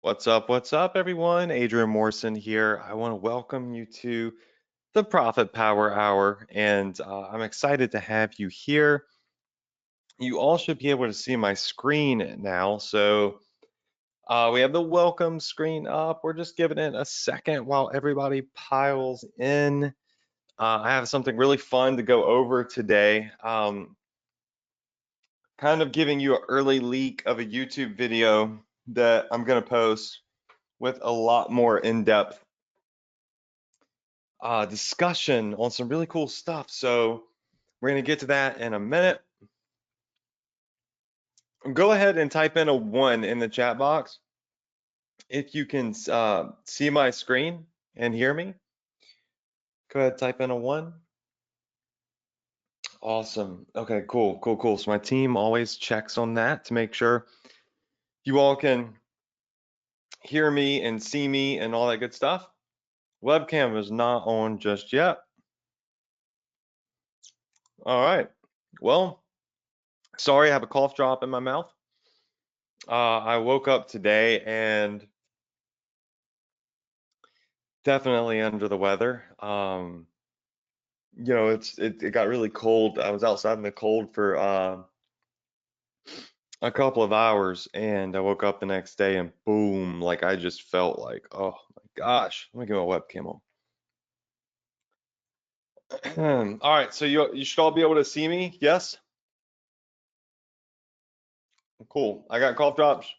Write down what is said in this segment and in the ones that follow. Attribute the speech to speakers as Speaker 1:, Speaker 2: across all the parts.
Speaker 1: What's up, everyone? Adrian Morrison here. I want to welcome you to the Profit Power Hour, and I'm excited to have you here. You all should be able to see my screen now. So we have the welcome screen up. We're just giving it a second while everybody piles in. I have something really fun to go over today. Kind of giving you an early leak of a YouTube video that I'm going to post with a lot more in-depth discussion on some really cool stuff. So we're going to get to that in a minute. Go ahead and type in a 1 in the chat box if you can see my screen and hear me. Go ahead, type in a 1. Awesome. Okay, cool. So my team always checks on that to make sure you all can hear me and see me and all that good stuff. Webcam is not on just yet. All right. Well, sorry, I have a cough drop in my mouth. I woke up today and definitely under the weather. It got really cold. I was outside in the cold for a couple of hours, and I woke up the next day and boom, like I just felt like, oh my gosh. Let me get my webcam on. All right, so you should all be able to see me. Yes? Cool. I got cough drops.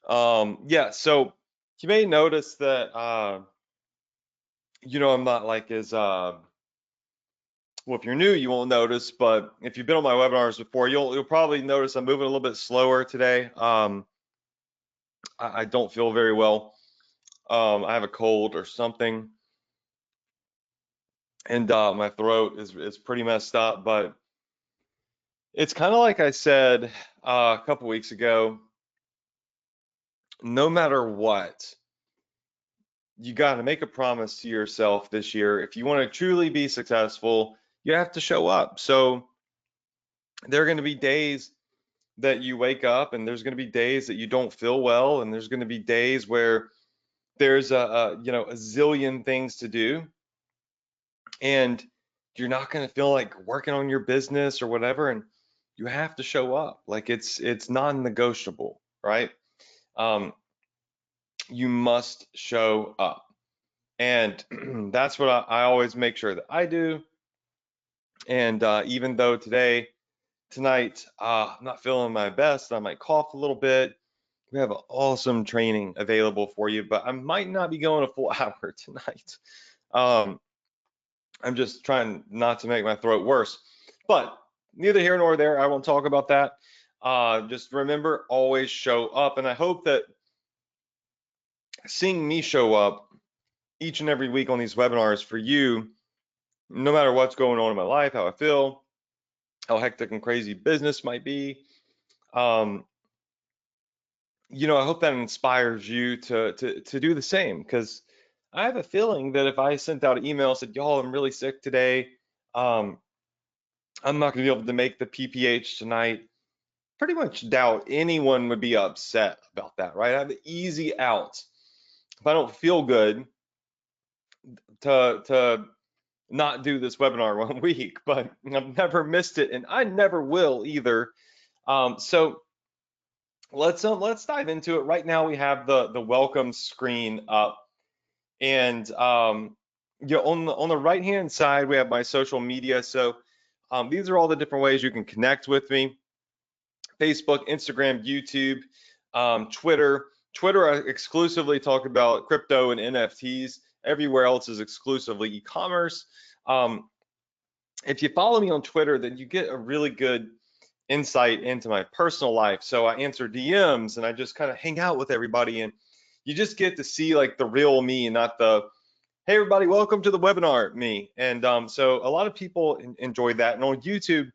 Speaker 1: Yeah, so you may notice that I'm not like as well, if you're new, you won't notice, but if you've been on my webinars before, you'll probably notice I'm moving a little bit slower today. I don't feel very well. I have a cold or something, and my throat is pretty messed up. But it's kind of like I said a couple weeks ago. No matter what, you got to make a promise to yourself this year. If you want to truly be successful, you have to show up. So there are going to be days that you wake up, and there's going to be days that you don't feel well, and there's going to be days where there's a zillion things to do, and you're not going to feel like working on your business or whatever, and you have to show up. Like it's non-negotiable, right? um, you must show up, and that's what I always make sure that I do. And even though tonight I'm not feeling my best, I might cough a little bit. We have an awesome training available for you, but I might not be going a full hour tonight. I'm just trying not to make my throat worse, but neither here nor there. I won't talk about that. Just remember, always show up. And I hope that seeing me show up each and every week on these webinars for you, no matter what's going on in my life, how I feel, how hectic and crazy business might be, I hope that inspires you to do the same, because I have a feeling that if I sent out an email and said, y'all, I'm really sick today, I'm not going to be able to make the PPH tonight, pretty much doubt anyone would be upset about that, right? I have an easy out. If I don't feel good to not do this webinar 1 week, but I've never missed it, and I never will either. So let's dive into it. Right now we have the welcome screen up, and on the right hand side we have my social media. So these are all the different ways you can connect with me: Facebook, Instagram, YouTube, Twitter. I exclusively talk about crypto and NFTs. Everywhere else is exclusively e-commerce. If you follow me on Twitter, then you get a really good insight into my personal life. So I answer DMs and I just kind of hang out with everybody, and you just get to see like the real me, and not the, hey everybody, welcome to the webinar me. And so a lot of people enjoy that. And on YouTube,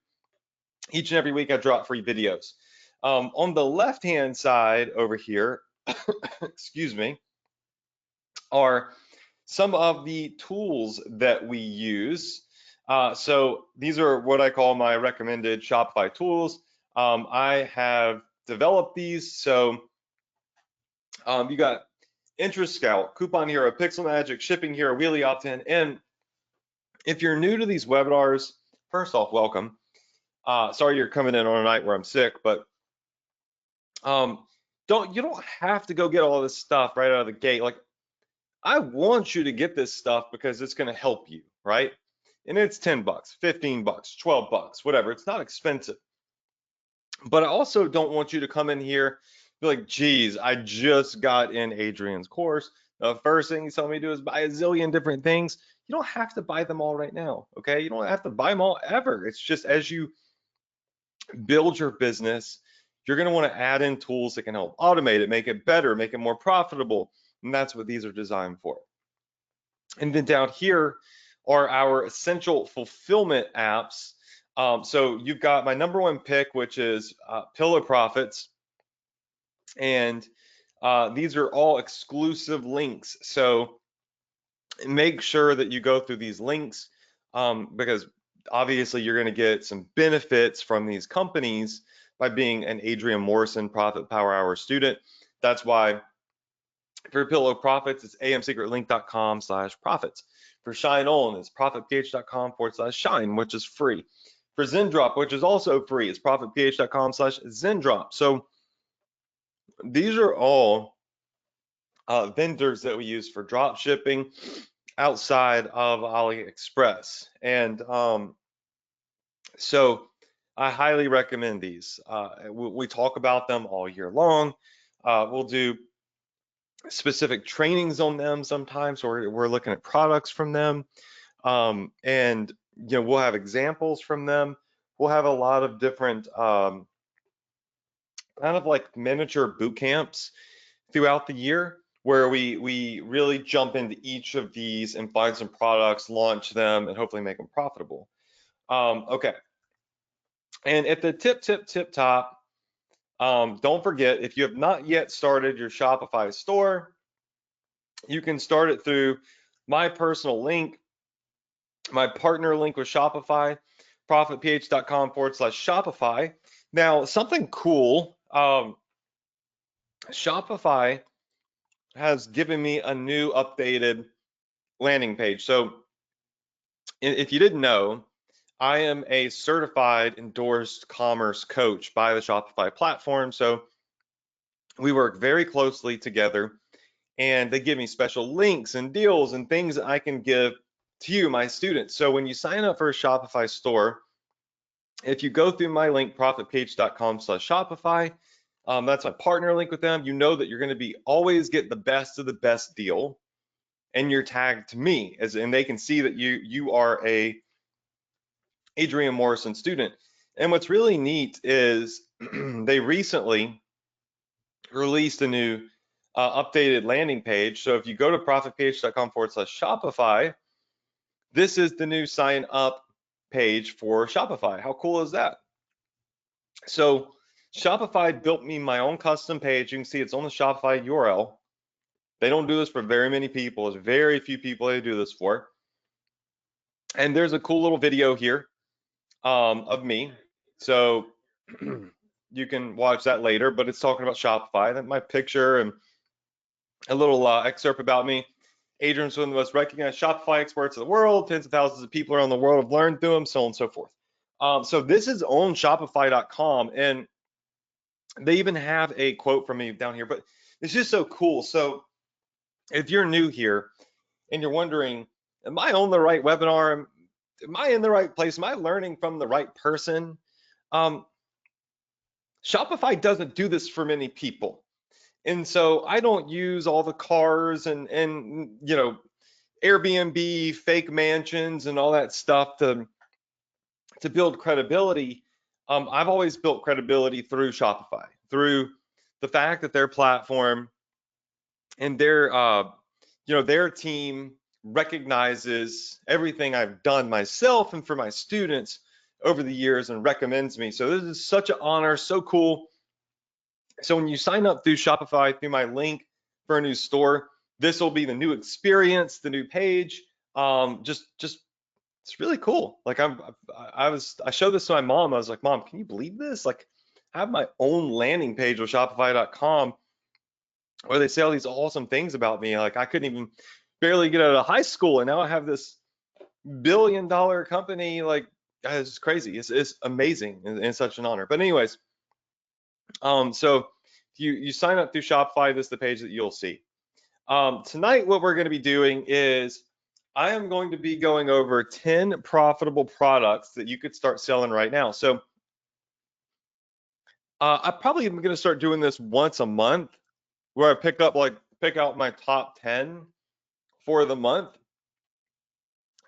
Speaker 1: each and every week I drop free videos. On the left hand side over here, excuse me, are some of the tools that we use. So these are what I call my recommended Shopify tools. I have develop these. So you got Interest Scout, Coupon Hero, Pixel Magic, Shipping Hero, Wheelie Opt-in. And if you're new to these webinars, first off, welcome. Sorry you're coming in on a night where I'm sick, but you don't have to go get all this stuff right out of the gate. Like, I want you to get this stuff because it's going to help you, right? And it's 10 bucks, 15 bucks, 12 bucks, whatever. It's not expensive. But I also don't want you to come in here be like, geez, I just got in Adrian's course. The first thing he's telling me to do is buy a zillion different things. You don't have to buy them all right now, okay? You don't have to buy them all ever. It's just as you build your business, you're going to want to add in tools that can help automate it, make it better, make it more profitable. And that's what these are designed for. And then down here are our essential fulfillment apps. So you've got my number one pick, which is Pillow Profits. And these are all exclusive links. So make sure that you go through these links because obviously you're going to get some benefits from these companies by being an Adrian Morrison Profit Power Hour student. That's why for Pillow Profits, it's amsecretlink.com/profits. For Shine On, it's profitph.com/shine, which is free. For Zendrop, which is also free, it's profitph.com/Zendrop. So these are all vendors that we use for drop shipping outside of AliExpress. And so I highly recommend these. We talk about them all year long. We'll do specific trainings on them sometimes, or we're looking at products from them. And we'll have examples from them. We'll have a lot of different kind of like miniature boot camps throughout the year where we really jump into each of these and find some products, launch them, and hopefully make them profitable. Okay. And at the tip top, don't forget, if you have not yet started your Shopify store, you can start it through my personal link, my partner link with Shopify, profitph.com/Shopify. Now, something cool, Shopify has given me a new updated landing page. So if you didn't know, I am a certified endorsed commerce coach by the Shopify platform. So we work very closely together and they give me special links and deals and things that I can give to you, my students. So when you sign up for a Shopify store, if you go through my link, profitph.com/Shopify, that's my partner link with them. You know that you're going to be always get the best of the best deal, and you're tagged to me, and they can see that you are a Adrian Morrison student. And what's really neat is they recently released a new updated landing page. So if you go to profitph.com/Shopify, this is the new sign up page for Shopify. How cool is that? So Shopify built me my own custom page. You can see it's on the Shopify URL. They don't do this for very many people. There's very few people they do this for. And there's a cool little video here of me. So you can watch that later, but it's talking about Shopify. That's my picture and a little excerpt about me. Adrian's one of the most recognized Shopify experts in the world. Tens of thousands of people around the world have learned through him, so on and so forth. So this is on Shopify.com, and they even have a quote from me down here, but it's just so cool. So if you're new here and you're wondering, am I on the right webinar? Am I in the right place? Am I learning from the right person? Shopify doesn't do this for many people. And so I don't use all the cars and Airbnb, fake mansions and all that stuff to build credibility. I've always built credibility through Shopify, through the fact that their platform and their team recognizes everything I've done myself and for my students over the years and recommends me. So this is such an honor, so cool. So when you sign up through Shopify, through my link for a new store, this will be the new experience, the new page. Just it's really cool. Like I showed this to my mom. I was like, Mom, can you believe this? Like have my own landing page with Shopify.com where they say all these awesome things about me. Like I couldn't even barely get out of high school, and now I have this billion-dollar company. Like it's crazy. It's amazing and such an honor. But anyways, so you sign up through Shopify. This is the page that you'll see. Tonight, what we're going to be doing is I am going to be going over 10 profitable products that you could start selling right now. So I probably am going to start doing this once a month, where I pick out my top 10 for the month,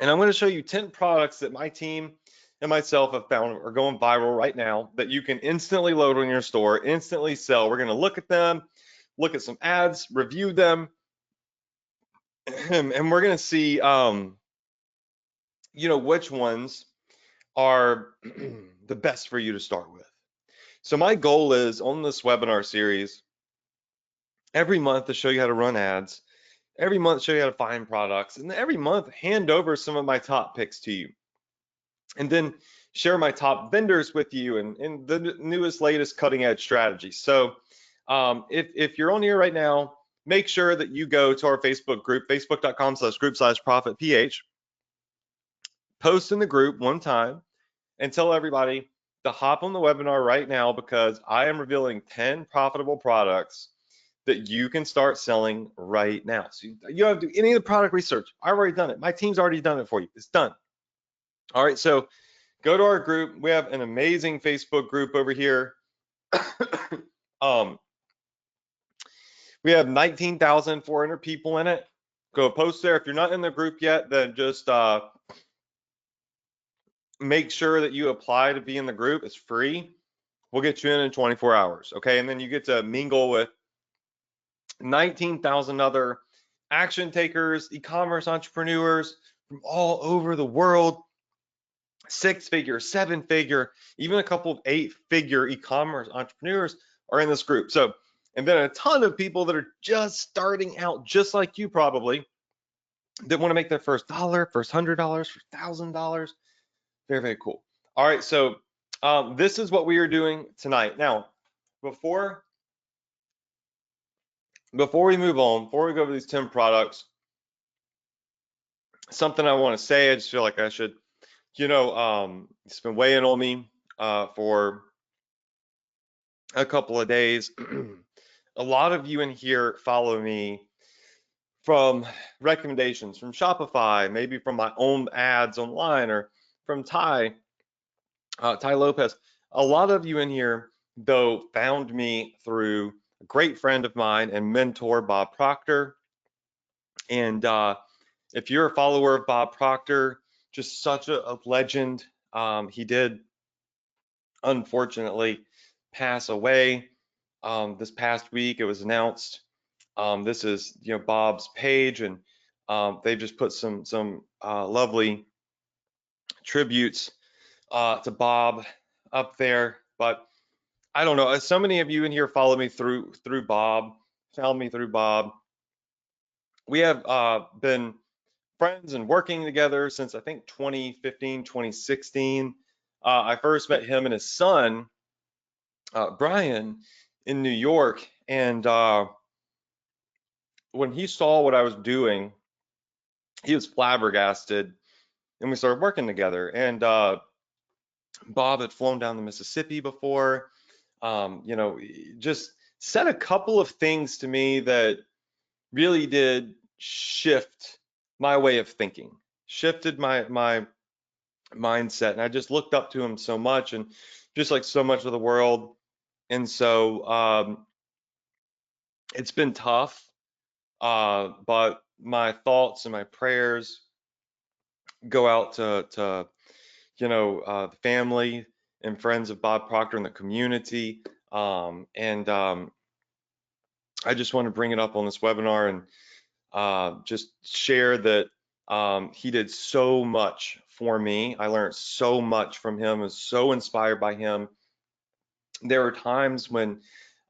Speaker 1: and I'm going to show you 10 products that my team and myself have found are going viral right now that you can instantly load on your store, instantly sell. We're going to look at them, look at some ads, review them, and we're going to see which ones are the best for you to start with. So my goal is on this webinar series every month to show you how to run ads, every month show you how to find products, and every month hand over some of my top picks to you, and then share my top vendors with you and the newest, latest cutting edge strategies. So if you're on here right now, make sure that you go to our Facebook group, facebook.com/group/profitph, post in the group one time and tell everybody to hop on the webinar right now, because I am revealing 10 profitable products that you can start selling right now. So you don't have to do any of the product research. I've already done it. My team's already done it for you. It's done. All right, so go to our group. We have an amazing Facebook group over here. We have 19,400 people in it. Go post there. If you're not in the group yet, then just make sure that you apply to be in the group. It's free. We'll get you in 24 hours, okay? And then you get to mingle with 19,000 other action takers, e-commerce entrepreneurs from all over the world, 6-figure, 7-figure, even a couple of 8-figure e-commerce entrepreneurs are in this group. So, and then a ton of people that are just starting out, just like you probably, that want to make their first dollar, first $100, first $1,000. Very, very cool. All right, so this is what we are doing tonight. Now, before we move on, before we go over these 10 products, something I want to say, I just feel like I should, it's been weighing on me for a couple of days. A lot of you in here follow me from recommendations from Shopify, maybe from my own ads online, or from Ty Lopez. A lot of you in here, though, found me through a great friend of mine and mentor, Bob Proctor. And if you're a follower of Bob Proctor, just such a legend. He did, unfortunately, pass away this past week. It was announced. This is Bob's page, and they've just put some lovely tributes to Bob up there. But I don't know, so many of you in here follow me through Bob, found me through Bob. We have been friends and working together since I think 2015, 2016. I first met him and his son, Brian, in New York. And when he saw what I was doing, he was flabbergasted, and we started working together. And Bob had flown down the Mississippi before, just said a couple of things to me that really did shift my way of thinking, shifted my mindset. And I just looked up to him so much, and just like so much of the world. And so it's been tough, but my thoughts and my prayers go out to the family and friends of Bob Proctor and the community. I just want to bring it up on this webinar and just share that he did so much for me. I learned so much from him. I was so inspired by him. There were times when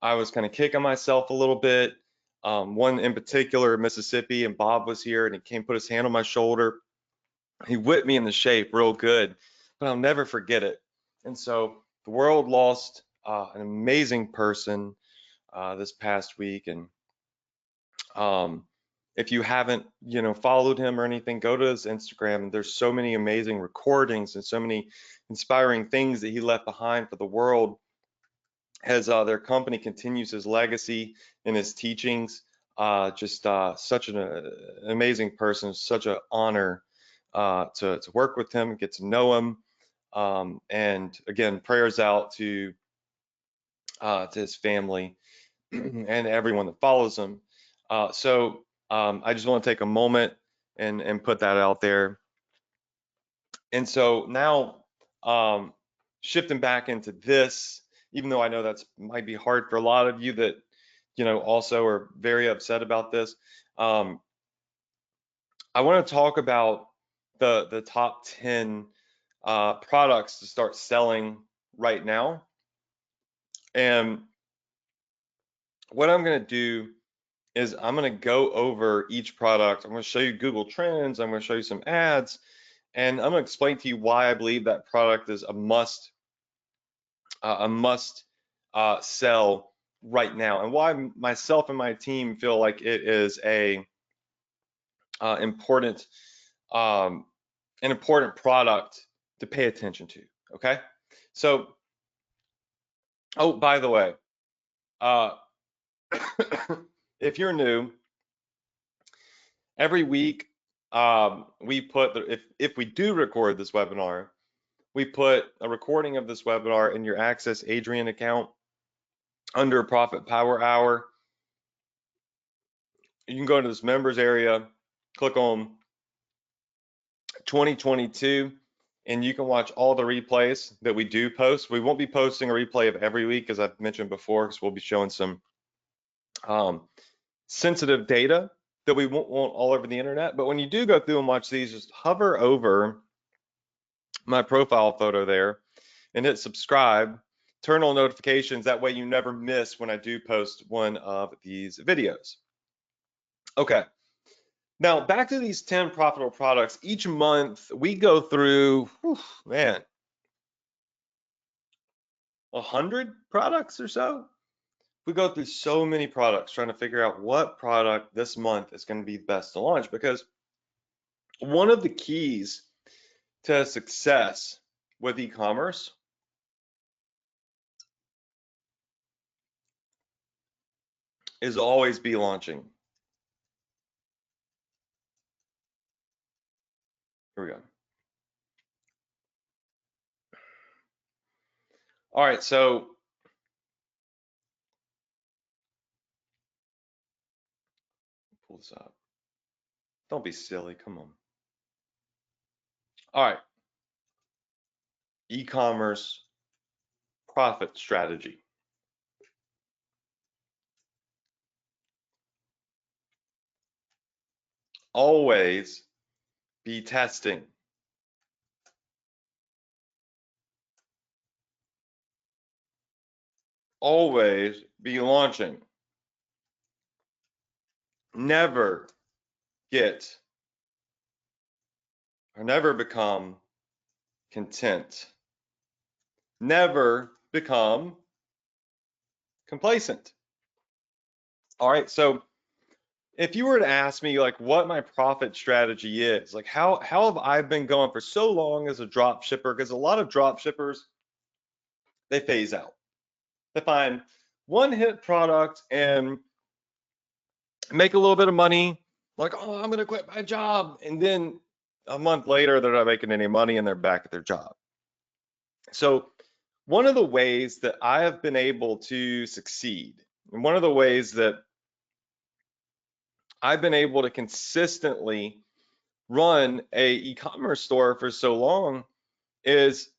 Speaker 1: I was kind of kicking myself a little bit. One in particular, Mississippi, and Bob was here, and he came put his hand on my shoulder. He whipped me into shape real good, but I'll never forget it. And so the world lost an amazing person this past week. And if you haven't, followed him or anything, go to his Instagram. There's so many amazing recordings and so many inspiring things that he left behind for the world as their company continues his legacy and his teachings. Just such an amazing person, such an honor to work with him, get to know him. And again, prayers out to his family and everyone that follows him. I just want to take a moment and put that out there. And so now, shifting back into this, even though I know that's might be hard for a lot of you that, also are very upset about this. I want to talk about the top 10 products to start selling right now. And what I'm going to do is I'm going to go over each product. I'm going to show you Google Trends. I'm going to show you some ads, and I'm going to explain to you why I believe that product is a must sell right now, and why myself and my team feel like it is a important an important product to pay attention to. Okay, so oh, by the way, uh, if you're new, every week we put if we do record this webinar, we put a recording of this webinar in your Access Adrian account under Profit Power Hour. You can go to this members area, click on 2022, and you can watch all the replays that we do post. We won't be posting a replay of every week, as I've mentioned before, because we'll be showing some sensitive data that we won't want all over the internet. But when you do go through and watch these, just hover over my profile photo there and hit subscribe, turn on notifications. That way you never miss when I do post one of these videos. Okay, now back to these 10 profitable products. Each month we go through, 100 products or so. We go through so many products trying to figure out what product this month is going to be best to launch, because one of the keys to success with e-commerce is always be launching. Here we go. All right, so pull this up. Don't be silly, come on. All right, e-commerce profit strategy. Always be testing. Always be launching. Never get or never become content. Never become complacent. All right, so if you were to ask me like what my profit strategy is, like how have I been going for so long as a drop shipper, because a lot of drop shippers, they phase out. They find one hit product and make a little bit of money, like, oh, I'm going to quit my job. And then a month later, they're not making any money and they're back at their job. So one of the ways that I have been able to succeed, and one of the ways that I've been able to consistently run a e-commerce store for so long, is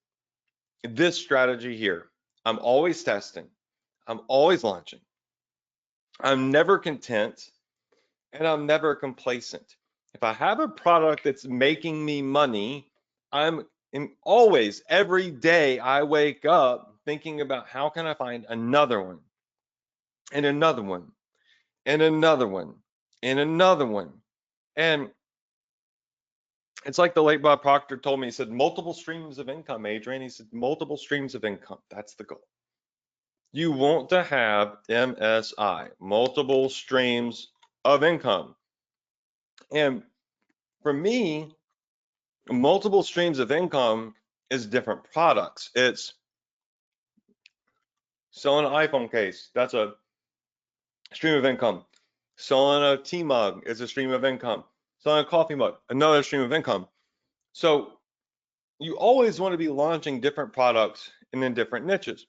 Speaker 1: this strategy here. I'm always testing. I'm always launching. I'm never content, and I'm never complacent. If I have a product that's making me money, I'm always, every day I wake up thinking about how can I find another one, and another one, and another one, and another one. And it's like the late Bob Proctor told me. He said, multiple streams of income, Adrian. He said, multiple streams of income. That's the goal. You want to have MSI, multiple streams of income. And for me, multiple streams of income is different products. It's selling an iPhone case, that's a stream of income. Selling a tea mug is a stream of income. Selling a coffee mug, another stream of income. So you always want to be launching different products and in different niches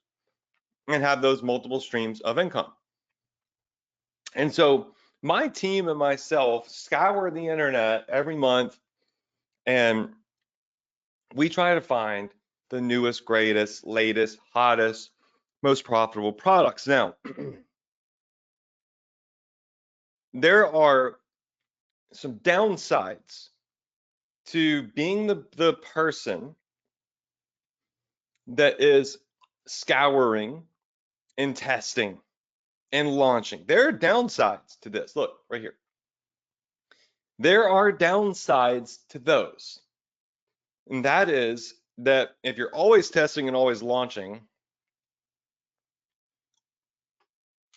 Speaker 1: and have those multiple streams of income. And so my team and myself scour the internet every month, and we try to find the newest, greatest, latest, hottest, most profitable products. Now, there are some downsides to being the person that is scouring and testing and launching. There are downsides to this. Look right here. There are downsides to those. And that is that if you're always testing and always launching,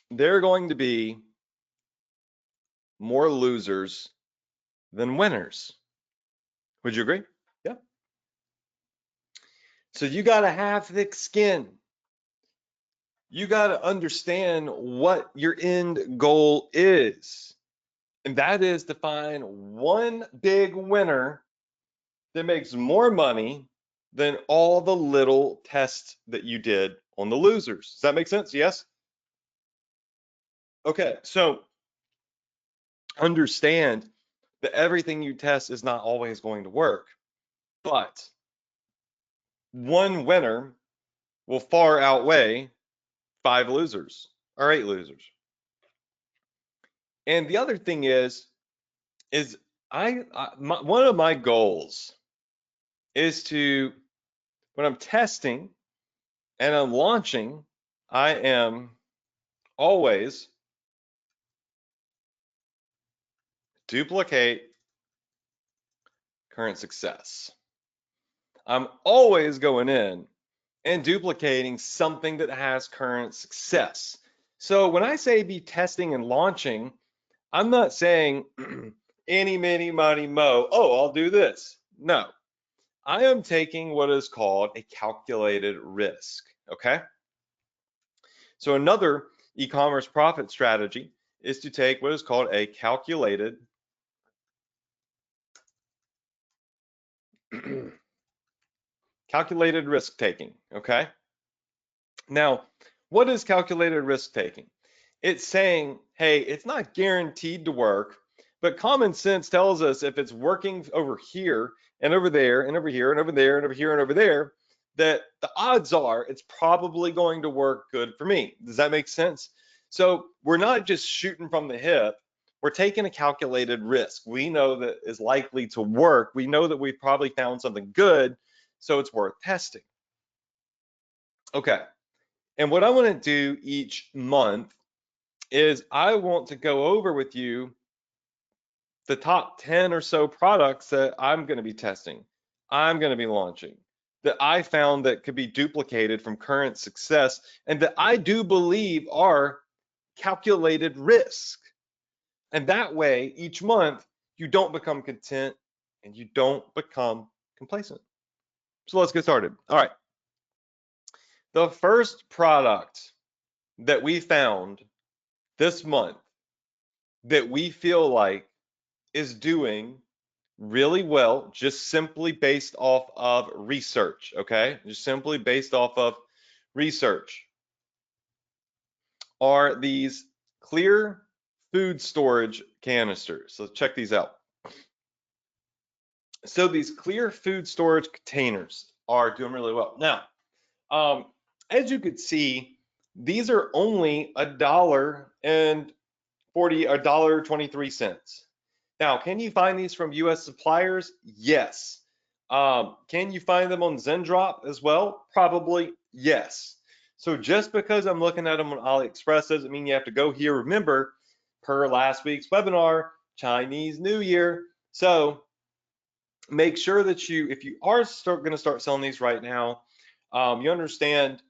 Speaker 1: there are going to be more losers than winners. Would you agree? Yeah. So you got to have thick skin. You got to understand what your end goal is. And that is to find one big winner that makes more money than all the little tests that you did on the losers. Does that make sense? Yes? Okay, so understand that everything you test is not always going to work, but one winner will far outweigh 5 losers or 8 losers. And the other thing is one of my goals is to, when I'm testing and I'm launching, I am always duplicate current success. I'm always going in and duplicating something that has current success. So when I say be testing and launching, I'm not saying any, mini, money, mo, oh, I'll do this. No, I am taking what is called a calculated risk, okay? So another e-commerce profit strategy is to take what is called a calculated calculated risk taking, okay? Now, what is calculated risk taking? It's saying, hey, it's not guaranteed to work, but common sense tells us if it's working over here and over there and over here and over there and over here and over there, that the odds are it's probably going to work good for me. Does that make sense? So we're not just shooting from the hip. We're taking a calculated risk. We know that is likely to work. We know that we've probably found something good, so it's worth testing. Okay. And what I want to do each month is I want to go over with you the top 10 or so products that I'm going to be testing, I'm going to be launching, that I found that could be duplicated from current success, and that I do believe are calculated risk. And that way, each month, you don't become content and you don't become complacent. So let's get started. All right. The first product that we found this month that we feel like is doing really well, just simply based off of research, okay? Just simply based off of research, are these clear food storage canisters. So check these out. So these clear food storage containers are doing really well. Now, as you could see, these are only $1.23. Now, can you find these from US suppliers? Yes. Can you find them on Zendrop as well? Probably yes. So just because I'm looking at them on AliExpress doesn't mean you have to go here. Remember, per last week's webinar, Chinese New Year. So make sure that you, if you are going to start selling these right now, you understand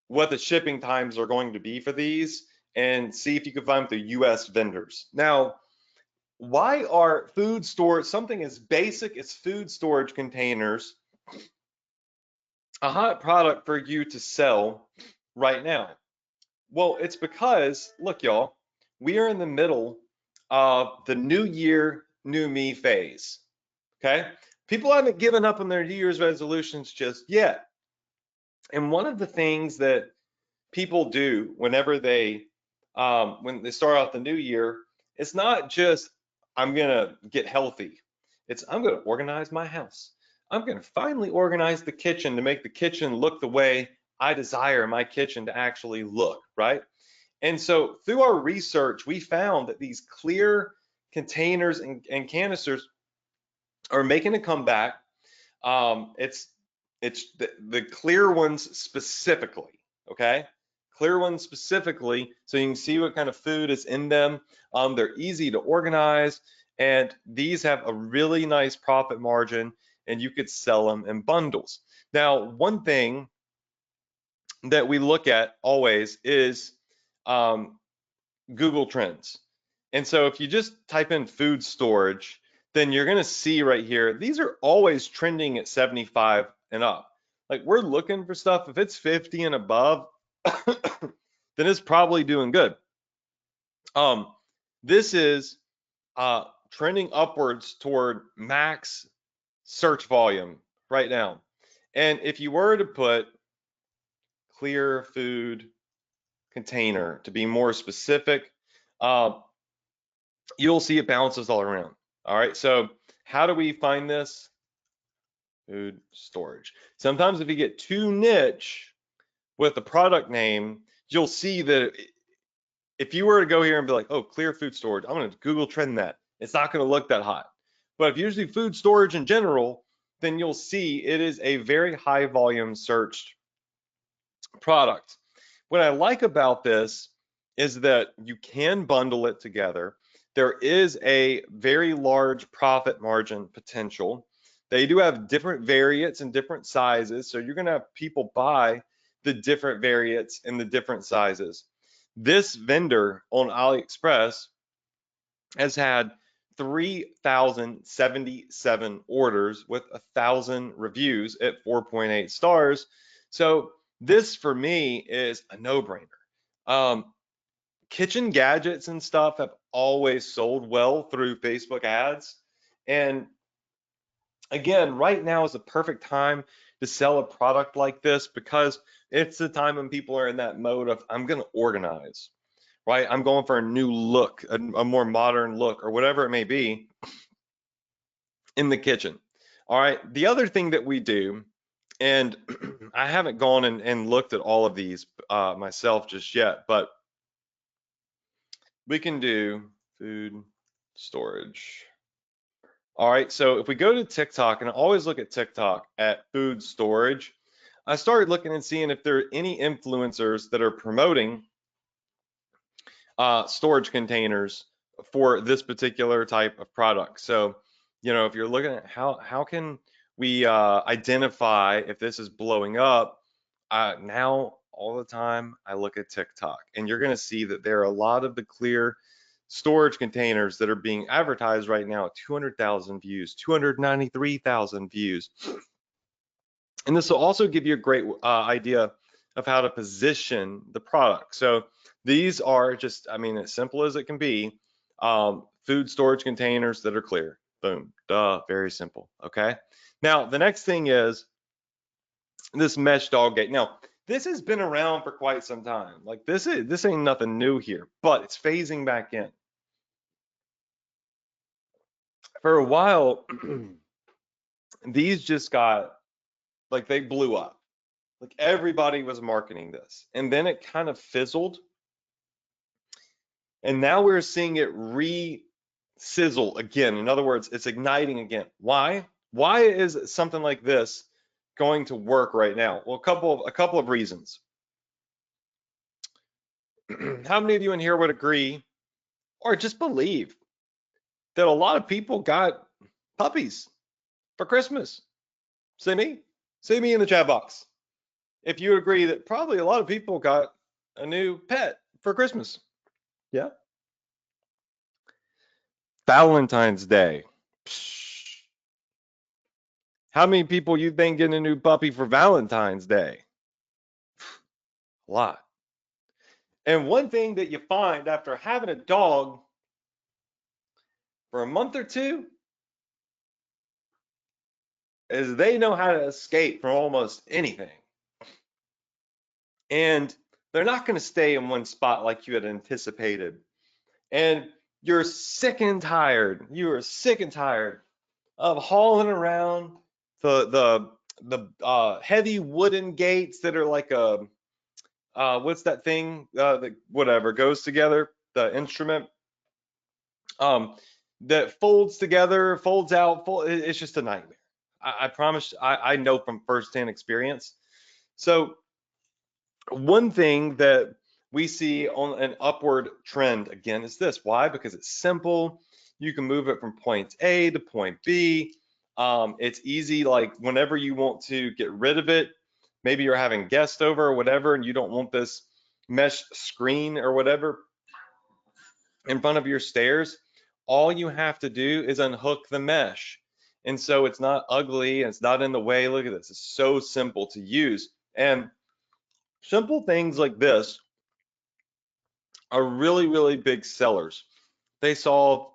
Speaker 1: what the shipping times are going to be for these and see if you can find the US vendors. Now, why are food storage, something as basic as food storage containers, a hot product for you to sell right now? Well, it's because, look, y'all, we are in the middle of the new year, new me phase. Okay. People haven't given up on their New Year's resolutions just yet. And one of the things that people do whenever when they start out the new year, it's not just, I'm going to get healthy. It's, I'm going to organize my house. I'm going to finally organize the kitchen to make the kitchen look the way I desire my kitchen to actually look, right? And so through our research, we found that these clear containers and canisters are making a comeback. It's the clear ones specifically, okay? Clear ones specifically, so you can see what kind of food is in them. They're easy to organize, and these have a really nice profit margin, and you could sell them in bundles. Now, one thing that we look at always is Google Trends. And so if you just type in food storage, then you're going to see right here, these are always trending at 75 and up. Like, we're looking for stuff, if it's 50 and above, then it's probably doing good. This is trending upwards toward max search volume right now. And if you were to put clear food container, to be more specific, you'll see it bounces all around. All right, so how do we find this? Food storage. Sometimes if you get too niche with the product name, you'll see that if you were to go here and be like, oh, clear food storage, I'm going to Google trend that. It's not going to look that hot. But if you use food storage in general, then you'll see it is a very high volume searched product. What I like about this is that you can bundle it together. There is a very large profit margin potential. They do have different variants and different sizes, so you're going to have people buy the different variants and the different sizes. This vendor on AliExpress has had 3,077 orders with 1,000 reviews at 4.8 stars. So this for me is a no-brainer. Kitchen gadgets and stuff have always sold well through Facebook ads. And again, right now is the perfect time to sell a product like this because it's the time when people are in that mode of, I'm going to organize, right? I'm going for a new look, a more modern look, or whatever it may be in the kitchen. All right. The other thing that we do, and I haven't gone and looked at all of these myself just yet, but we can do food storage. All right, so if we go to TikTok, and I always look at TikTok at food storage, I started looking and seeing if there are any influencers that are promoting storage containers for this particular type of product. So, you know, if you're looking at how can we identify if this is blowing up, now all the time I look at TikTok, and you're going to see that there are a lot of the clear storage containers that are being advertised right now at 200,000 views, 293,000 views. And this will also give you a great idea of how to position the product. So these are just, I mean, as simple as it can be, food storage containers that are clear. Boom, duh, very simple, okay? Now, the next thing is this mesh dog gate. Now, this has been around for quite some time. Like, this ain't nothing new here, but it's phasing back in. For a while, these just got, like, they blew up. Like, everybody was marketing this, and then it kind of fizzled, and now we're seeing it re-sizzle again. In other words, it's igniting again. Why is something like this going to work right now? Well, a couple of reasons. How many of you in here would agree or just believe that a lot of people got puppies for Christmas? Say me in the chat box. if you agree that probably a lot of people got a new pet for Christmas. Yeah. Valentine's Day. Psh. How many people you think getting a new puppy for Valentine's Day? A lot. And one thing that you find after having a dog for a month or two is they know how to escape from almost anything. And they're not going to stay in one spot like you had anticipated. And you're sick and tired. You are sick and tired of hauling around the heavy wooden gates that are like a what's that thing that whatever goes together, the instrument that folds together, folds out, it's just a nightmare. I promise. I know from firsthand experience. So one thing that we see on an upward trend again is this. Why? Because it's simple. You can move it from point A to point B. It's easy, like whenever you want to get rid of it, maybe you're having guests over or whatever, and you don't want this mesh screen or whatever in front of your stairs. All you have to do is unhook the mesh. And so it's not ugly and it's not in the way. Look at this. It's so simple to use. And simple things like this are really, really big sellers. They solve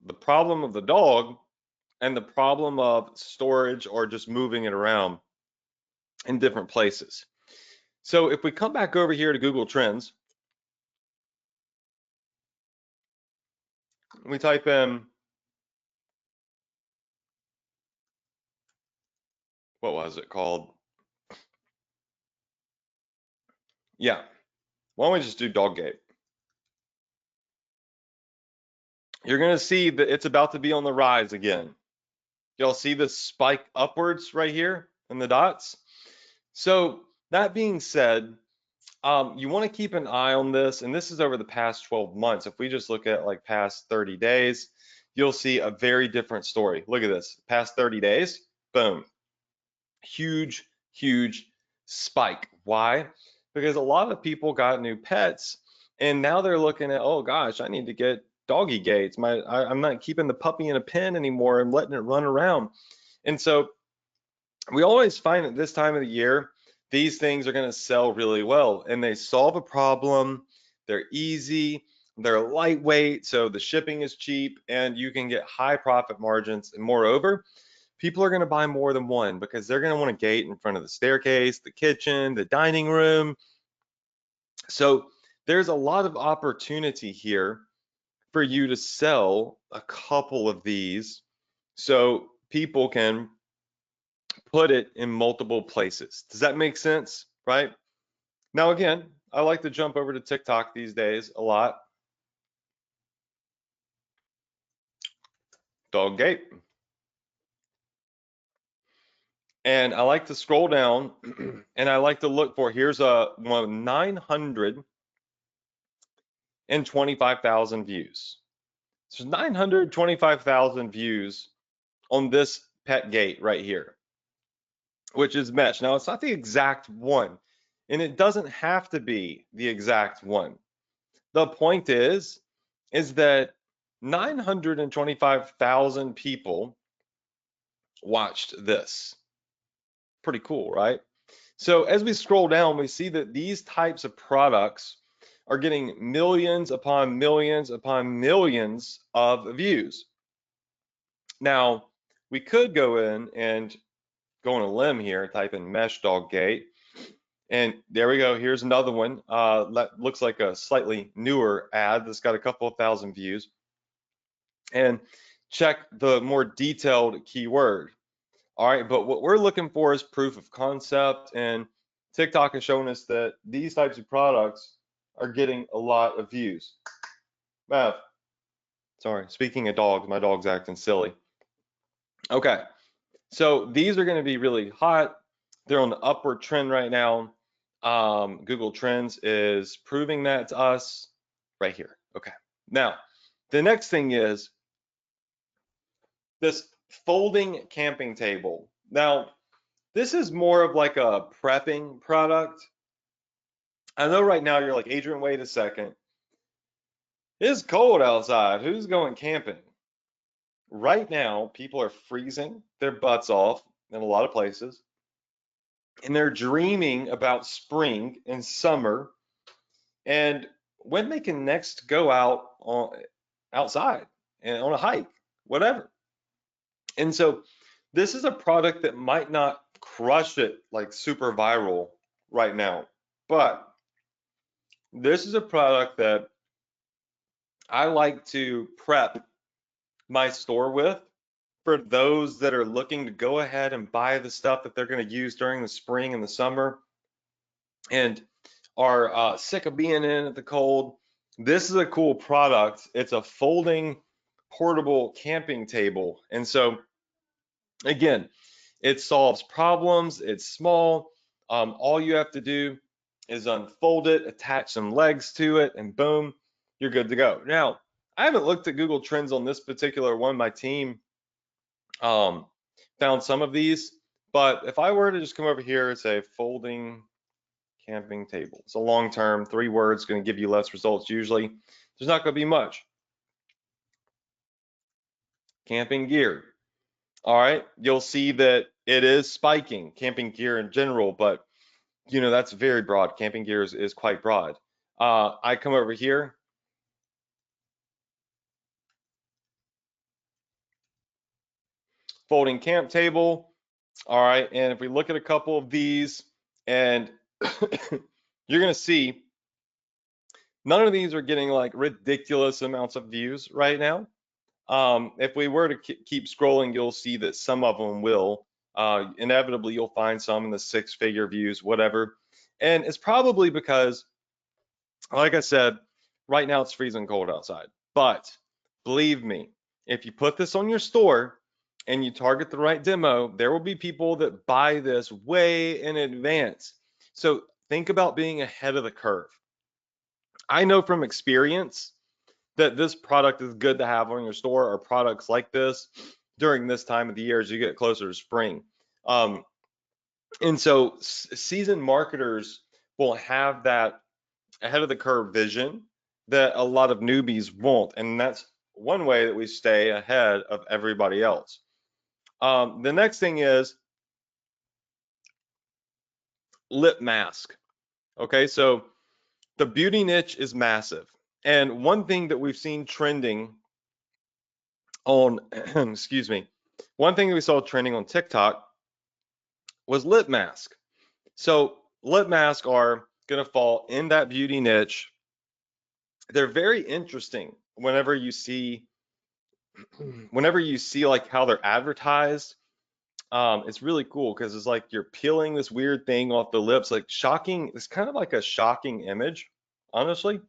Speaker 1: the problem of the dog and the problem of storage or just moving it around in different places. So if we come back over here to Google Trends, we type in, what was it called? Yeah, why don't we just do dog gate? You're going to see that it's about to be on the rise again. Y'all see the spike upwards right here in the dots? So that being said, you want to keep an eye on this, and this is over the past 12 months. If we just look at like past 30 days, you'll see a very different story. Look at this, past 30 days, boom, huge, huge spike. Why? Because a lot of people got new pets, and now they're looking at, oh gosh, I need to get doggy gates. I'm not keeping the puppy in a pen anymore and letting it run around. And so we always find at this time of the year, these things are going to sell really well, and they solve a problem. They're easy, they're lightweight, so the shipping is cheap, and you can get high profit margins. And moreover, people are going to buy more than one because they're going to want a gate in front of the staircase, the kitchen, the dining room. So there's a lot of opportunity here for you to sell a couple of these so people can put it in multiple places. Does that make sense? Right? Now, again, I like to jump over to TikTok these days a lot. Dog gate. And I like to scroll down and I like to look for, here's a one 925,000 views. So 925,000 views on this pet gate right here, which is mesh. Now, it's not the exact one, and it doesn't have to be the exact one. The point is that 925,000 people watched this. Pretty cool, right? So as we scroll down, we see that these types of products are getting millions upon millions upon millions of views. Now, we could go in and go on a limb here, type in mesh dog gate, and there we go. Here's another one. That looks like a slightly newer ad that's got a couple of thousand views. And check the more detailed keyword. All right, but what we're looking for is proof of concept, and TikTok has shown us that these types of products are getting a lot of views. Mav, sorry, speaking of dogs, my dog's acting silly. Okay, so these are going to be really hot. They're on the upward trend right now. Google Trends is proving that to us right here. Okay, now the next thing is this folding camping table. Now, This is more of like a prepping product. I know right now you're like, Adrian, wait a second. It's cold outside. Who's going camping? Right now, people are freezing their butts off in a lot of places, and they're dreaming about spring and summer and when they can next go outside and on a hike, whatever. And so this is a product that might not crush it like super viral right now, but this is a product that I like to prep my store with for those that are looking to go ahead and buy the stuff that they're going to use during the spring and the summer and are sick of being in at the cold. This is a cool product. It's a folding portable camping table. And so, again, it solves problems. It's small. All you have to do is unfold it, attach some legs to it, and boom, you're good to go. Now, I haven't looked at Google Trends on this particular one. My team found some of these, but if I were to just come over here and say folding camping table, it's a long term, 3 words, going to give you less results usually. There's not going to be much. Camping gear. All right, you'll see that it is spiking, camping gear in general, but you know, that's very broad. Camping gear is quite broad. I come over here. Folding camp table. All right, and if we look at a couple of these, and you're going to see none of these are getting like ridiculous amounts of views right now. If we were to keep scrolling, you'll see that some of them will. Inevitably, you'll find some in the 6-figure views, whatever. And it's probably because, like I said, right now it's freezing cold outside. But believe me, if you put this on your store and you target the right demo, there will be people that buy this way in advance. So think about being ahead of the curve. I know from experience that this product is good to have on your store, or products like this during this time of the year as you get closer to spring. And so seasoned marketers will have that ahead of the curve vision that a lot of newbies won't. And that's one way that we stay ahead of everybody else. The next thing is lip mask. Okay, so the beauty niche is massive. And one thing that we've seen trending on, excuse me, one thing that we saw trending on TikTok was lip mask. So lip masks are going to fall in that beauty niche. They're very interesting whenever you see like how they're advertised. It's really cool because it's like you're peeling this weird thing off the lips, like shocking. It's kind of like a shocking image, honestly.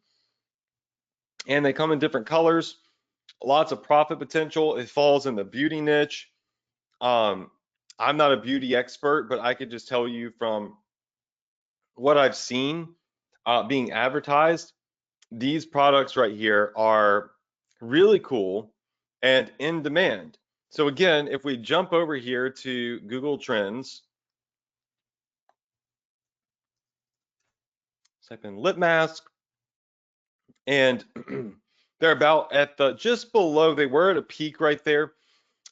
Speaker 1: And they come in different colors, lots of profit potential. It falls in the beauty niche. I'm not a beauty expert, but I could just tell you from what I've seen being advertised, these products right here are really cool and in demand. So again, if we jump over here to Google Trends, type in lip mask, and they're about at the just below, they were at a peak right there,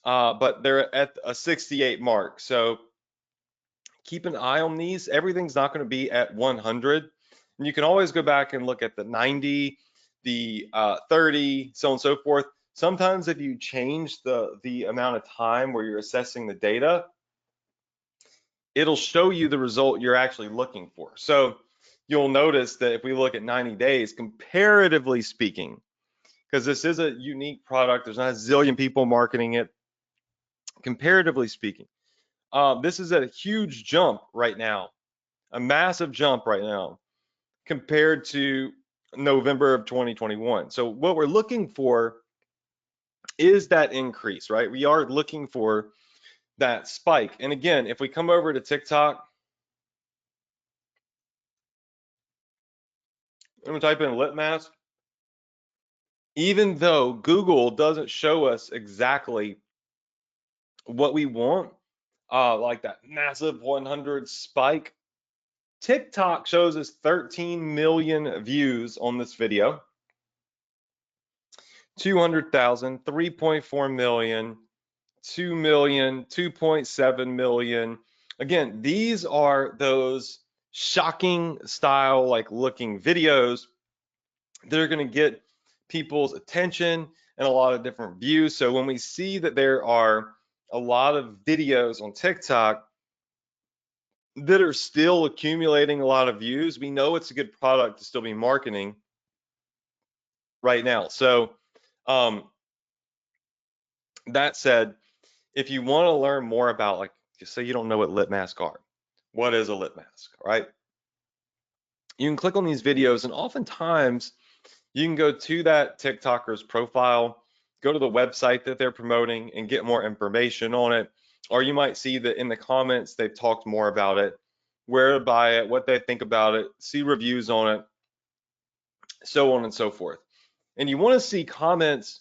Speaker 1: but they're at a 68 mark. So keep an eye on these. Everything's not going to be at 100. And you can always go back and look at the 90, the 30, so on and so forth. Sometimes if you change the amount of time where you're assessing the data, it'll show you the result you're actually looking for. So you'll notice that if we look at 90 days, comparatively speaking, because this is a unique product, there's not a zillion people marketing it, comparatively speaking, this is at a huge jump right now, a massive jump right now compared to November of 2021. So what we're looking for is that increase, right? We are looking for that spike. And again, if we come over to TikTok, I'm gonna type in lip mask. Even though Google doesn't show us exactly what we want, like that massive 100 spike. TikTok shows us 13 million views on this video, 200,000, 3.4 million, 2 million, 2.7 million. Again, these are those shocking style, like looking videos that are going to get people's attention and a lot of different views. So when we see that there are a lot of videos on TikTok that are still accumulating a lot of views, we know it's a good product to still be marketing right now. So that said, if you want to learn more about, like, say you don't know what lip masks are, what is a lip mask, right? You can click on these videos, and oftentimes you can go to that TikToker's profile, go to the website that they're promoting and get more information on it. Or you might see that in the comments, they've talked more about it, where to buy it, what they think about it, see reviews on it, so on and so forth. And you want to see comments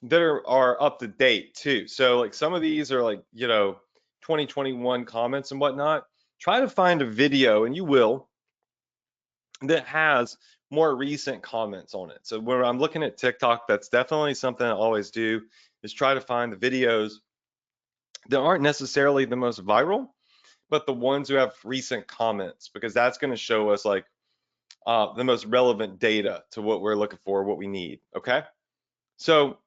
Speaker 1: that are up to date too. So like some of these are like, 2021 comments and whatnot. Try to find a video, and you will, that has more recent comments on it. So when I'm looking at TikTok, that's definitely something I always do, is try to find the videos that aren't necessarily the most viral, but the ones who have recent comments, because that's going to show us like the most relevant data to what we're looking for, what we need. Okay. So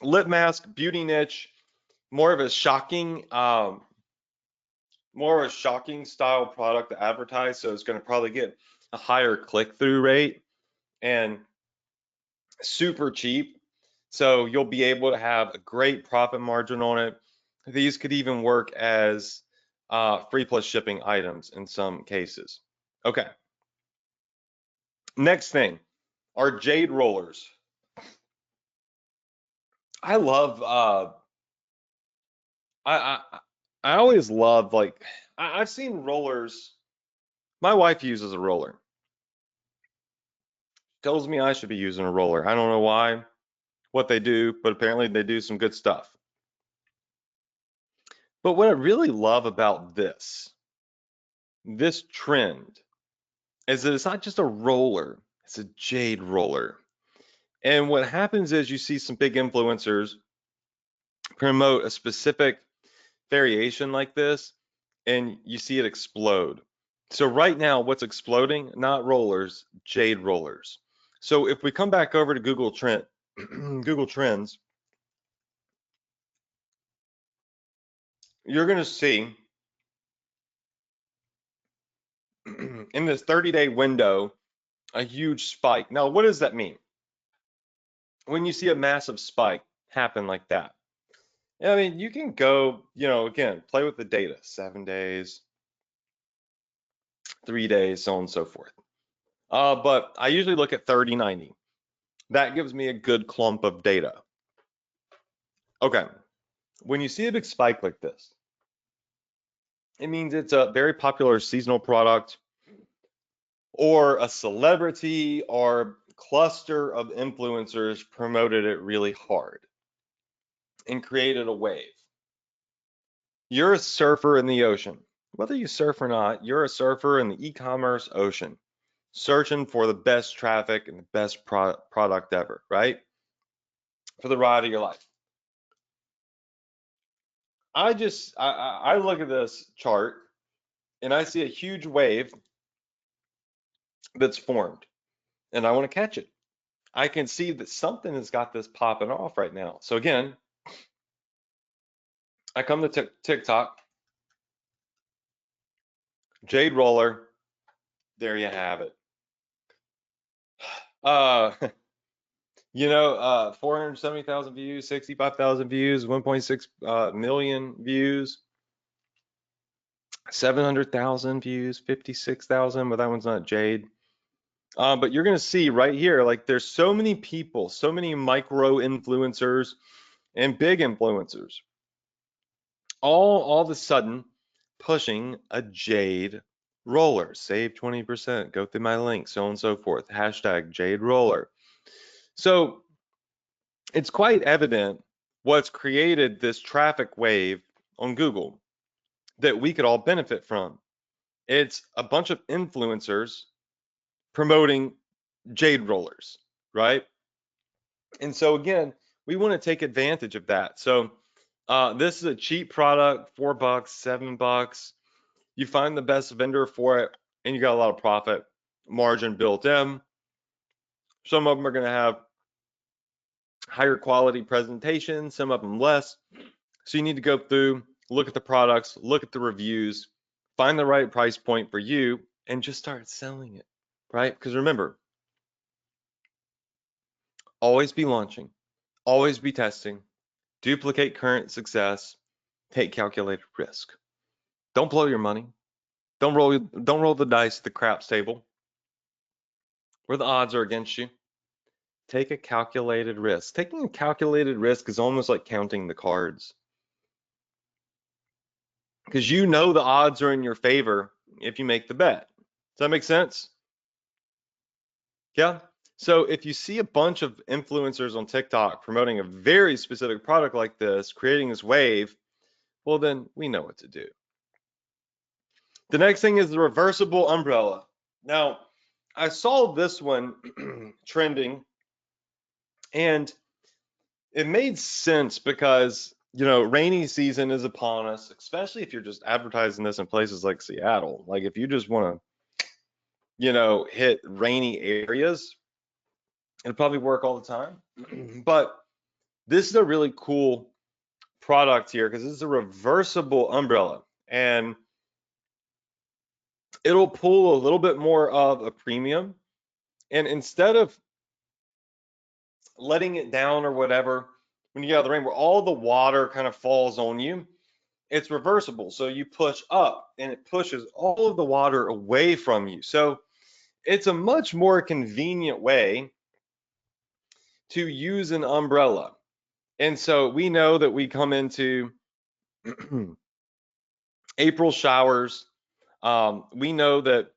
Speaker 1: lip mask, beauty niche, more of a shocking style product to advertise. So it's going to probably get a higher click-through rate and super cheap. So you'll be able to have a great profit margin on it. These could even work as free plus shipping items in some cases. Okay. Next thing are Jade Rollers. I love I always love, like, I've seen rollers. My wife uses a roller. Tells me I should be using a roller. I don't know why, what they do, but apparently they do some good stuff. But what I really love about this trend is that it's not just a roller, it's a jade roller. And what happens is you see some big influencers promote a specific variation like this, and you see it explode. So right now, what's exploding? Not rollers, jade rollers. So if we come back over to Google Trends, you're going to see in this 30-day window a huge spike. Now, what does that mean? When you see a massive spike happen like that, I mean, you can go, again, play with the data, 7 days, 3 days, so on and so forth. But I usually look at 30, 90. That gives me a good clump of data. Okay, when you see a big spike like this, it means it's a very popular seasonal product, or a celebrity or cluster of influencers promoted it really hard and created a wave. You're a surfer in the ocean. Whether you surf or not, you're a surfer in the e-commerce ocean, searching for the best traffic and the best product ever, right? For the ride of your life. I look at this chart and I see a huge wave that's formed, and I want to catch it. I can see that something has got this popping off right now. So again, I come to TikTok, Jade Roller, there you have it. 470,000 views, 65,000 views, 1.6 million views, 700,000 views, 56,000, but that one's not Jade. But you're gonna see right here, like, there's so many people, so many micro influencers and big influencers, all of a sudden pushing a Jade Roller. Save 20%, go through my link, so on and so forth. Hashtag Jade Roller. So it's quite evident what's created this traffic wave on Google that we could all benefit from. It's a bunch of influencers promoting Jade Rollers, right? And so again, we want to take advantage of that. So this is a cheap product, $4, $7. You find the best vendor for it, and you got a lot of profit margin built in. Some of them are going to have higher quality presentations, some of them less. So you need to go through, look at the products, look at the reviews, find the right price point for you, and just start selling it, right? Because remember, always be launching, always be testing, duplicate current success, take calculated risk. Don't blow your money. Don't roll the dice at the craps table where the odds are against you. Take a calculated risk. Taking a calculated risk is almost like counting the cards, because you know the odds are in your favor if you make the bet. Does that make sense? Yeah. So if you see a bunch of influencers on TikTok promoting a very specific product like this, creating this wave, well, then we know what to do. The next thing is the reversible umbrella. Now, I saw this one trending, and it made sense because, rainy season is upon us, especially if you're just advertising this in places like Seattle. Like if you just want to, hit rainy areas, it'll probably work all the time. But this is a really cool product here because this is a reversible umbrella, and it'll pull a little bit more of a premium. And instead of letting it down or whatever, when you get out of the rain where all the water kind of falls on you, it's reversible. So you push up and it pushes all of the water away from you. So it's a much more convenient way to use an umbrella. And so we know that we come into April showers. We know that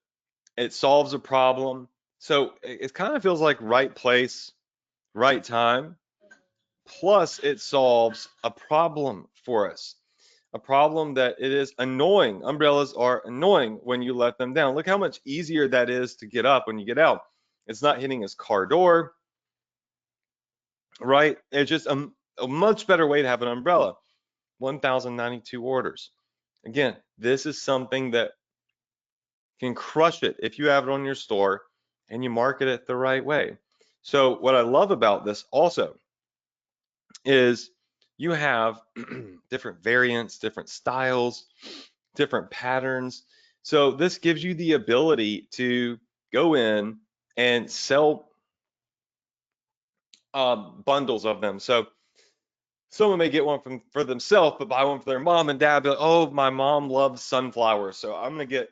Speaker 1: it solves a problem. So it kind of feels like right place, right time. Plus, it solves a problem for us. A problem that it is annoying. Umbrellas are annoying when you let them down. Look how much easier that is to get up when you get out. It's not hitting his car door, right? It's just a much better way to have an umbrella. 1,092 orders. Again, this is something that can crush it if you have it on your store and you market it the right way. So what I love about this also is you have different variants, different styles, different patterns. So this gives you the ability to go in and sell bundles of them. So someone may get one for themselves, but buy one for their mom and dad. Be like, oh, my mom loves sunflowers, so I'm gonna get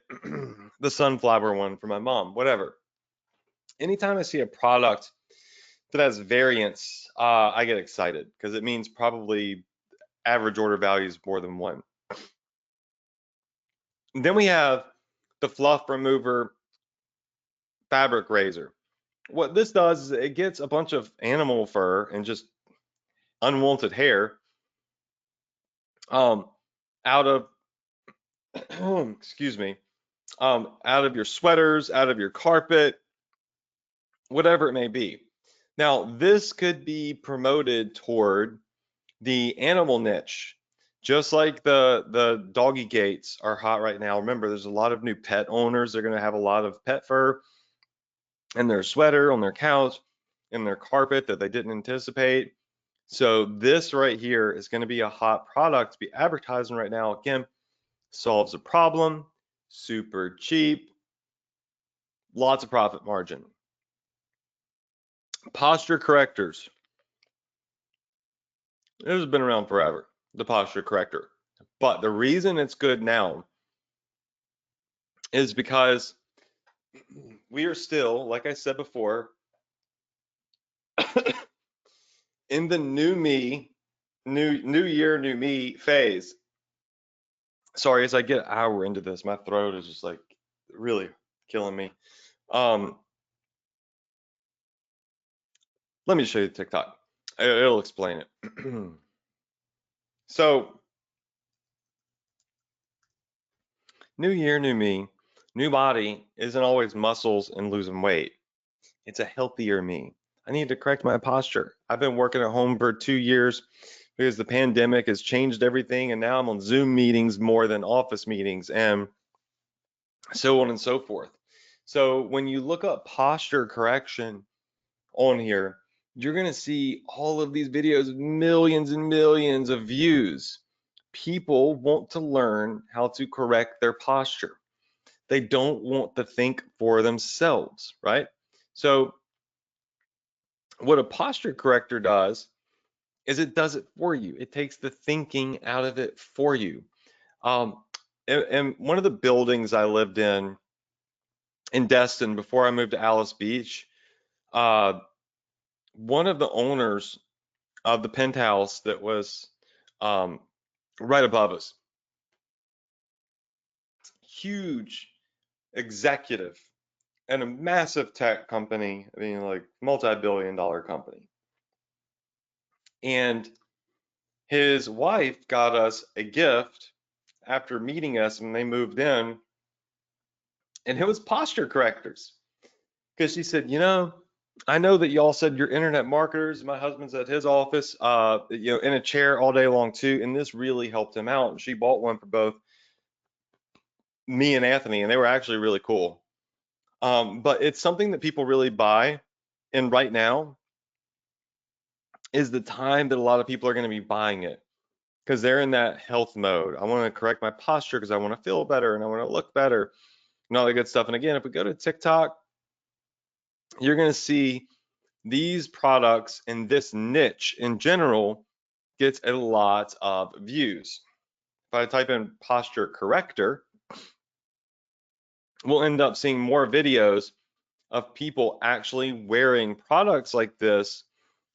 Speaker 1: the sunflower one for my mom. Whatever. Anytime I see a product that has variants, I get excited because it means probably average order value is more than one. And then we have the Fluff Remover Fabric Razor. What this does is it gets a bunch of animal fur and just unwanted hair out of excuse me, out of your sweaters, out of your carpet, whatever it may be. Now, this could be promoted toward the animal niche, just like the doggy gates are hot right now. Remember, there's a lot of new pet owners. They're going to have a lot of pet fur in their sweater, on their couch, in their carpet that they didn't anticipate. So this right here is going to be a hot product to be advertising right now. Again, solves a problem, super cheap, lots of profit margin. Posture correctors. This has been around forever, the posture corrector. But the reason it's good now is because we are still, like I said before, in the new me, new year, new me phase. Sorry, as I get an hour into this, my throat is just like really killing me. Let me show you the TikTok. It'll explain it. So New year, new me. New body isn't always muscles and losing weight. It's a healthier me. I need to correct my posture. I've been working at home for 2 years because the pandemic has changed everything, and now I'm on Zoom meetings more than office meetings, and so on and so forth. So when you look up posture correction on here, you're going to see all of these videos, millions and millions of views. People want to learn how to correct their posture. They don't want to think for themselves, right? So what a posture corrector does is it does it for you. It takes the thinking out of it for you. Um, and one of the buildings I lived in Destin before I moved to Alice Beach, uh, one of the owners of the penthouse that was um, right above us, huge executive and a massive tech company, I mean, like multi-billion-dollar company. And his wife got us a gift after meeting us when they moved in, and it was posture correctors. Because she said, I know that y'all said you're internet marketers. My husband's at his office, in a chair all day long too, and this really helped him out. And she bought one for both me and Anthony, and they were actually really cool. But it's something that people really buy, and right now is the time that a lot of people are going to be buying it because they're in that health mode. I want to correct my posture because I want to feel better and I want to look better and all that good stuff. And again, if we go to TikTok, you're going to see these products in this niche in general gets a lot of views. If I type in posture corrector, we'll end up seeing more videos of people actually wearing products like this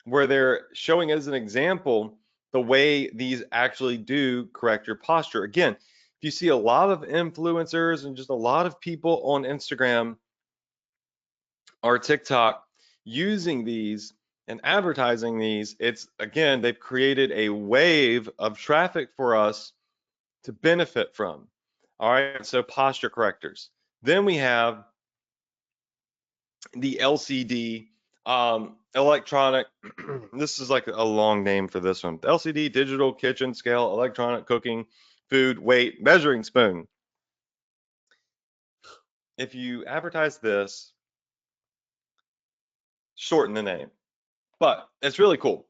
Speaker 1: where they're showing as an example the way these actually do correct your posture. Again, if you see a lot of influencers and just a lot of people on Instagram or TikTok using these and advertising these, it's again, they've created a wave of traffic for us to benefit from. All right, so posture correctors. Then we have the LCD electronic. This is like a long name for this one. The LCD digital kitchen scale electronic cooking food weight measuring spoon. If you advertise this, shorten the name, but it's really cool.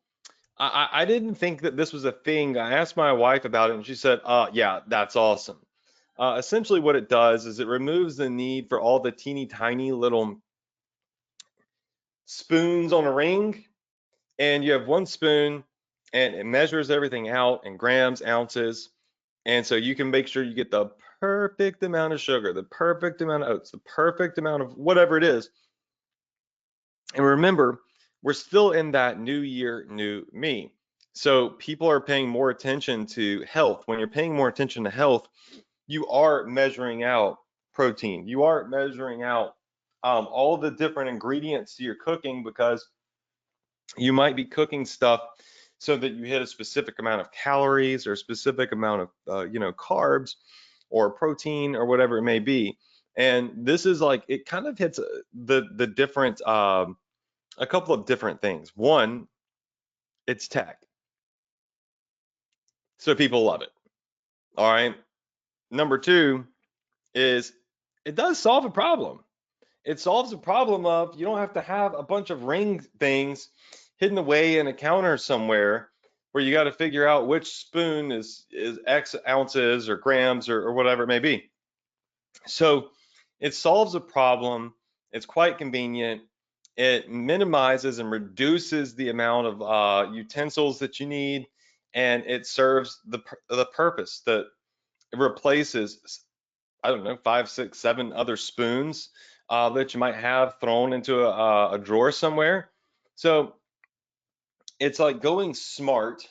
Speaker 1: I didn't think that this was a thing. I asked my wife about it and she said, yeah, that's awesome. Essentially what it does is it removes the need for all the teeny tiny little spoons on a ring, and you have one spoon and it measures everything out in grams, ounces. And so you can make sure you get the perfect amount of sugar, the perfect amount of oats, the perfect amount of whatever it is. And remember, we're still in that new year, new me. So people are paying more attention to health. When you're paying more attention to health, you are measuring out protein. You are measuring out all the different ingredients to your cooking because you might be cooking stuff so that you hit a specific amount of calories or a specific amount of carbs or protein or whatever it may be. And this is like it kind of hits the different a couple of different things. One, it's tech, so people love it. All right. Number two is it does solve a problem. It solves the problem of you don't have to have a bunch of ring things hidden away in a counter somewhere where you got to figure out which spoon is X ounces or grams or whatever it may be. So it solves a problem. It's quite convenient. It minimizes and reduces the amount of utensils that you need, and it serves the purpose that it replaces, I don't know, 5, 6, 7 other spoons that you might have thrown into a drawer somewhere. So it's like going smart,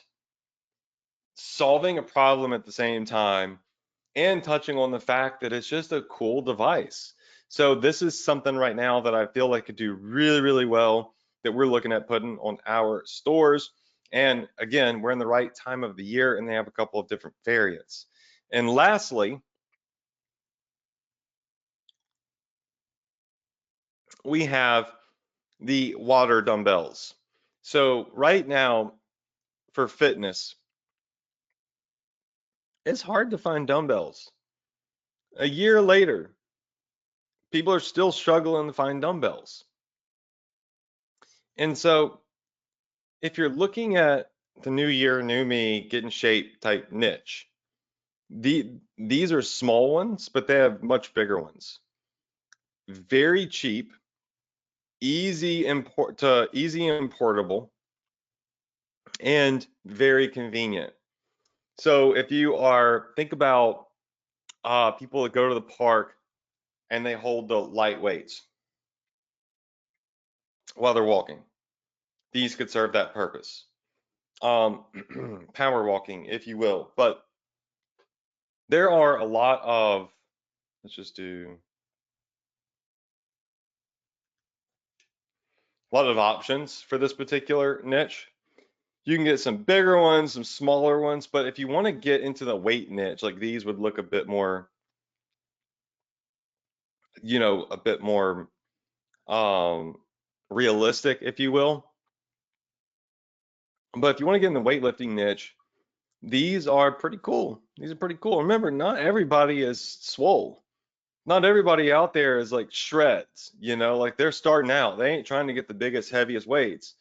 Speaker 1: solving a problem at the same time, and touching on the fact that it's just a cool device. So this is something right now that I feel like could do really, really well that we're looking at putting on our stores. And again, we're in the right time of the year and they have a couple of different variants. And lastly, we have the water dumbbells. So right now for fitness, it's hard to find dumbbells. A year later, people are still struggling to find dumbbells. And so if you're looking at the new year, new me, get in shape type niche, these are small ones, but they have much bigger ones. Very cheap, easy importable, and very convenient. So if you are, think about people that go to the park and they hold the light weights while they're walking. These could serve that purpose. Power walking, if you will. But there are a lot of, let's just do a lot of options for this particular niche. You can get some bigger ones, some smaller ones, but if you want to get into the weight niche, like these would look a bit more, a bit more um, realistic, if you will. But if you want to get in the weightlifting niche, these are pretty cool. These are pretty cool. Remember, not everybody is swole. Not everybody out there is like shreds, like they're starting out. They ain't trying to get the biggest, heaviest weights.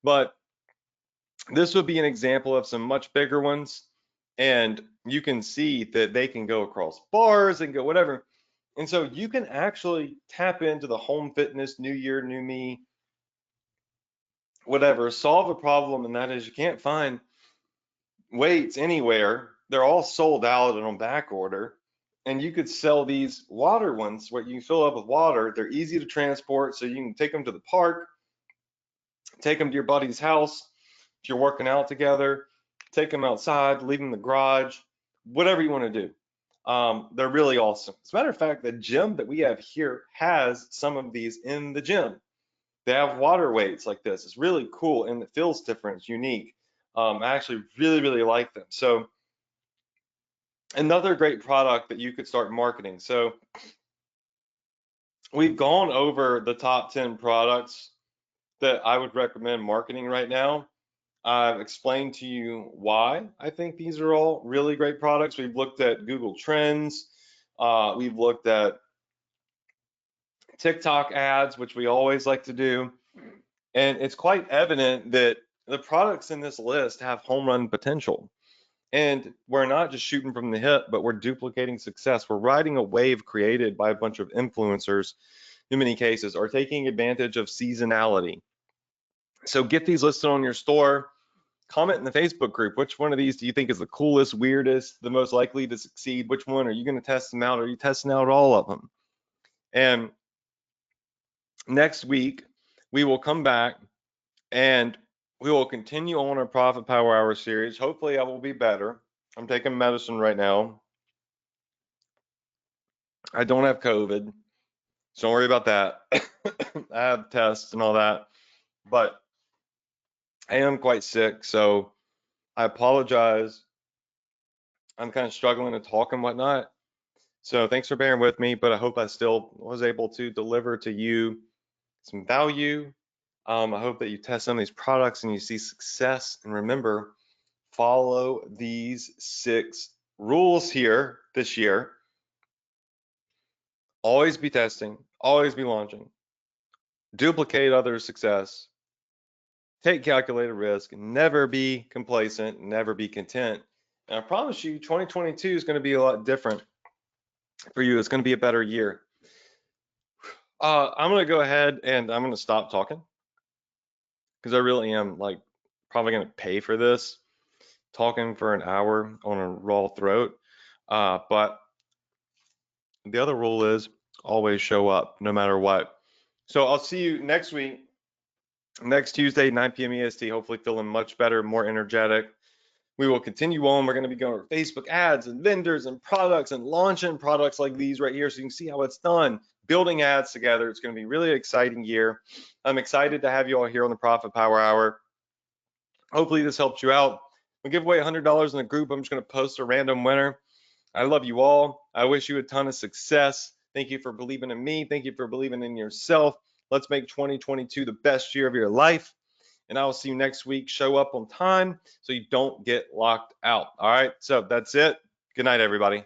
Speaker 1: But this would be an example of some much bigger ones. And you can see that they can go across bars and go whatever. And so you can actually tap into the home fitness, new year, new me, whatever, solve a problem. And that is you can't find weights anywhere. They're all sold out and on back order. And you could sell these water ones where you can fill up with water. They're easy to transport, so you can take them to the park, take them to your buddy's house if you're working out together, take them outside, leave them in the garage, whatever you want to do. They're really awesome. As a matter of fact, the gym that we have here has some of these in the gym. They have water weights like this. It's really cool and it feels different. It's unique. I actually really, really like them. So another great product that you could start marketing. So we've gone over the top 10 products that I would recommend marketing right now. I've explained to you why I think these are all really great products. We've looked at Google Trends. We've looked at TikTok ads, which we always like to do. And it's quite evident that the products in this list have home run potential. And we're not just shooting from the hip, but we're duplicating success. We're riding a wave created by a bunch of influencers, in many cases, are taking advantage of seasonality. So get these listed on your store. Comment in the Facebook group. Which one of these do you think is the coolest, weirdest, the most likely to succeed? Which one are you going to test them out? Are you testing out all of them? And next week, we will come back and we will continue on our Profit Power Hour series. Hopefully, I will be better. I'm taking medicine right now. I don't have COVID, so don't worry about that. I have tests and all that, but I am quite sick, so I apologize. I'm kind of struggling to talk and whatnot. So thanks for bearing with me, but I hope I still was able to deliver to you some value. I hope that you test some of these products and you see success. And remember, follow these 6 rules here this year. Always be testing, always be launching, duplicate others' success, take calculated risk, never be complacent, never be content. And I promise you, 2022 is going to be a lot different for you. It's going to be a better year. I'm going to go ahead and I'm going to stop talking because I really am like probably going to pay for this talking for an hour on a raw throat. But the other rule is always show up no matter what. So I'll see you next week, next Tuesday, 9 p.m. EST, hopefully feeling much better, more energetic. We will continue on. We're going to be going over Facebook ads and vendors and products and launching products like these right here so you can see how it's done, building ads together. It's going to be a really exciting year. I'm excited to have you all here on the Profit Power Hour. Hopefully this helped you out. We'll give away $100 in the group. I'm just going to post a random winner. I love you all. I wish you a ton of success. Thank you for believing in me. Thank you for believing in yourself. Let's make 2022 the best year of your life. And I will see you next week. Show up on time so you don't get locked out. All right. So that's it. Good night, everybody.